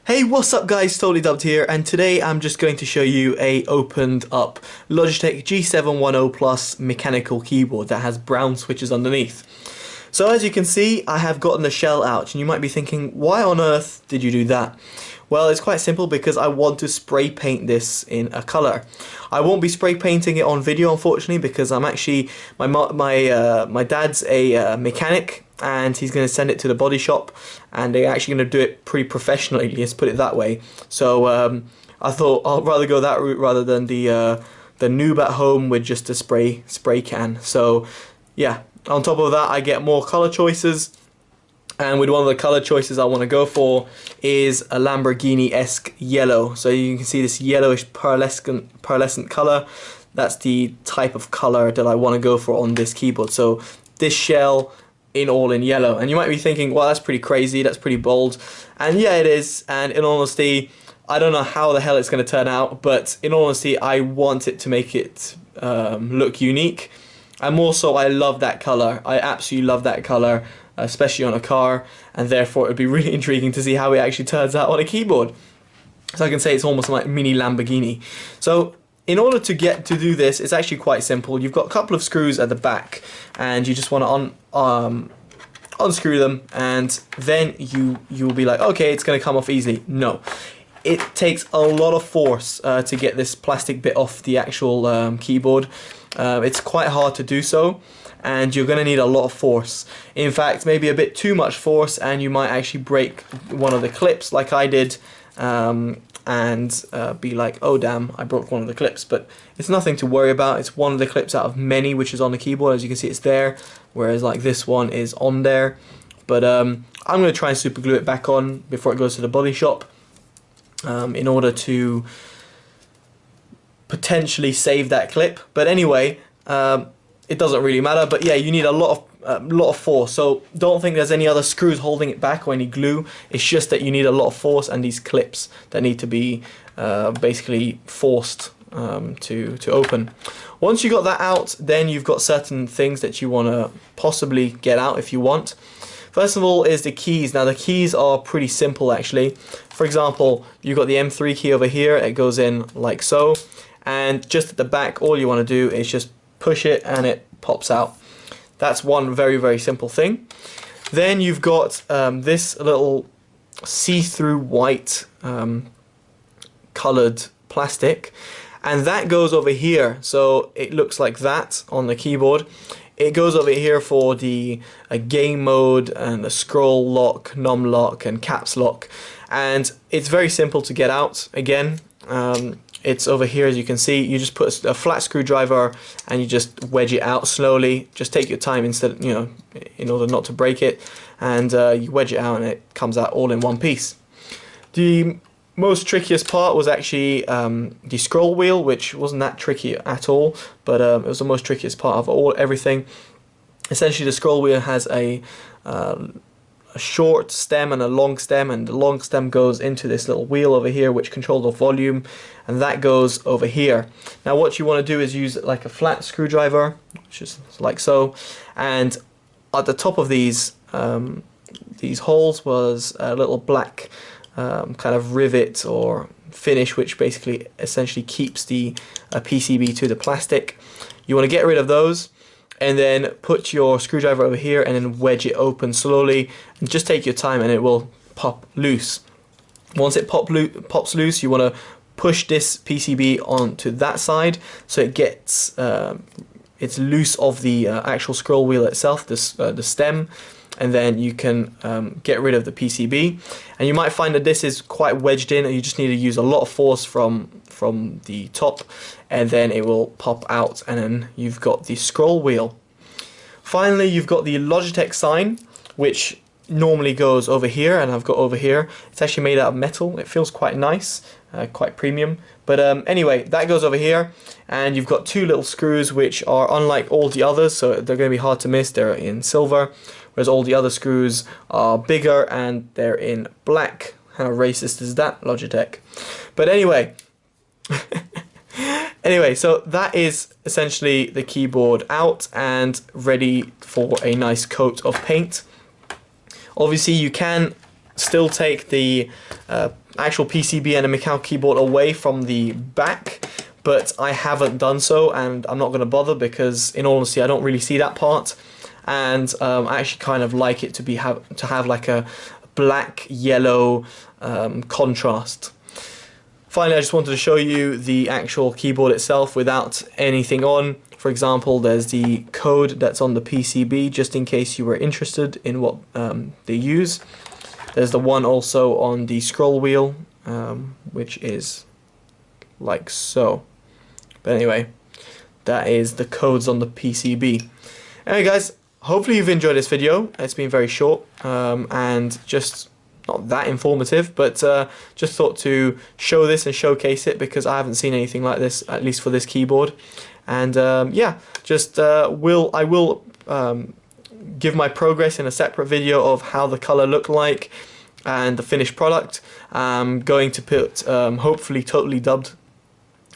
Hey, what's up guys, TotallyDubbed here, and today I'm just going to show you a opened up Logitech G710 Plus mechanical keyboard that has brown switches underneath. So as you can see, I have gotten the shell out, and you might be thinking, why on earth did you do that? Well, it's quite simple because I want to spray paint this in a color. I won't be spray painting it on video, unfortunately, because I'm actually my dad's a mechanic, and he's going to send it to the body shop, and they're actually going to do it pretty professionally. Let's put it that way. So I thought I'll rather go that route rather than the noob at home with just a spray can. So yeah. On top of that, I get more color choices. And with one of the color choices I want to go for is a Lamborghini-esque yellow. So you can see this yellowish pearlescent color. That's the type of color that I want to go for on this keyboard. So this shell all in yellow. And you might be thinking, well, that's pretty crazy, that's pretty bold. And yeah, it is. And in honesty, I don't know how the hell it's going to turn out, but in honesty, I want it to make it look unique. And more so, I love that color. I absolutely love that color, especially on a car, and therefore it would be really intriguing to see how it actually turns out on a keyboard. So I can say it's almost like mini Lamborghini. So in order to do this, it's actually quite simple. You've got a couple of screws at the back, and you just want to unscrew them, and then you'll be like, okay, it's going to come off easily. No. It takes a lot of force to get this plastic bit off the actual keyboard. It's quite hard to do so, and you're going to need a lot of force. In fact, maybe a bit too much force, and you might actually break one of the clips like I did, and be like, oh damn, I broke one of the clips. But it's nothing to worry about. It's one of the clips out of many which is on the keyboard. As you can see, it's there, whereas like this one is on there. But I'm going to try and super glue it back on before it goes to the body shop, in order to potentially save that clip. But anyway, it doesn't really matter. But yeah, you need a lot of force. So don't think there's any other screws holding it back or any glue. It's just that you need a lot of force and these clips that need to be basically forced to open. Once you got that out, then you've got certain things that you want to possibly get out if you want. First of all is the keys. Now the keys are pretty simple actually. For example, you've got the M3 key over here. It goes in like so, and just at the back, all you want to do is just push it and it pops out. That's one very simple thing. Then you've got this little see-through white colored plastic, and that goes over here. So it looks like that on the keyboard. It goes over here for the game mode and the scroll lock, num lock, and caps lock. And it's very simple to get out. Again, it's over here, as you can see. You just put a flat screwdriver and you just wedge it out slowly. Just take your time instead, in order not to break it. And you wedge it out and it comes out all in one piece. The most trickiest part was actually the scroll wheel, which wasn't that tricky at all, but it was the most trickiest part of everything. Essentially, the scroll wheel has a short stem and a long stem, and the long stem goes into this little wheel over here which controls the volume, and that goes over here. Now what you want to do is use like a flat screwdriver, which is like so, and at the top of these holes was a little black kind of rivet or finish, which basically essentially keeps the PCB to the plastic. You want to get rid of those, and then put your screwdriver over here and then wedge it open slowly, and just take your time and it will pop loose. Once it pops loose, you want to push this PCB onto that side so it gets it's loose of the actual scroll wheel itself, the stem, and then you can get rid of the PCB. And you might find that this is quite wedged in, and you just need to use a lot of force from the top, and then it will pop out, and then you've got the scroll wheel. Finally, you've got the Logitech sign, which normally goes over here, and I've got over here. It's actually made out of metal. It feels quite nice, quite premium. But anyway, that goes over here, and you've got two little screws which are unlike all the others, so they're going to be hard to miss. They're in silver, whereas all the other screws are bigger and they're in black. How racist is that, Logitech? But anyway, so that is essentially the keyboard out and ready for a nice coat of paint. Obviously you can still take the actual PCB and a mechanical keyboard away from the back, but I haven't done so, and I'm not going to bother because, in all honesty, I don't really see that part, and I actually kind of like it to have like a black yellow contrast. Finally, I just wanted to show you the actual keyboard itself without anything on. For example, there's the code that's on the PCB, just in case you were interested in what they use. There's the one also on the scroll wheel, which is like so. But anyway, that is the codes on the PCB. Anyway guys, hopefully you've enjoyed this video. It's been very short and just not that informative, but just thought to show this and showcase it because I haven't seen anything like this, at least for this keyboard. And yeah, just I will give my progress in a separate video of how the color looked like and the finished product. I'm going to put hopefully Totally Dubbed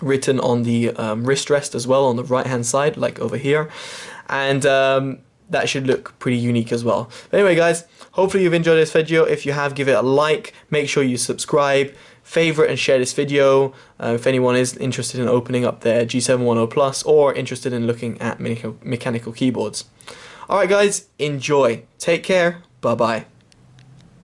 written on the wrist rest as well on the right hand side, like over here, and that should look pretty unique as well. But anyway guys, hopefully you've enjoyed this video. If you have, give it a like, make sure you subscribe, favorite and share this video if anyone is interested in opening up their G710 Plus or interested in looking at mechanical keyboards. Alright guys, enjoy, take care, bye bye.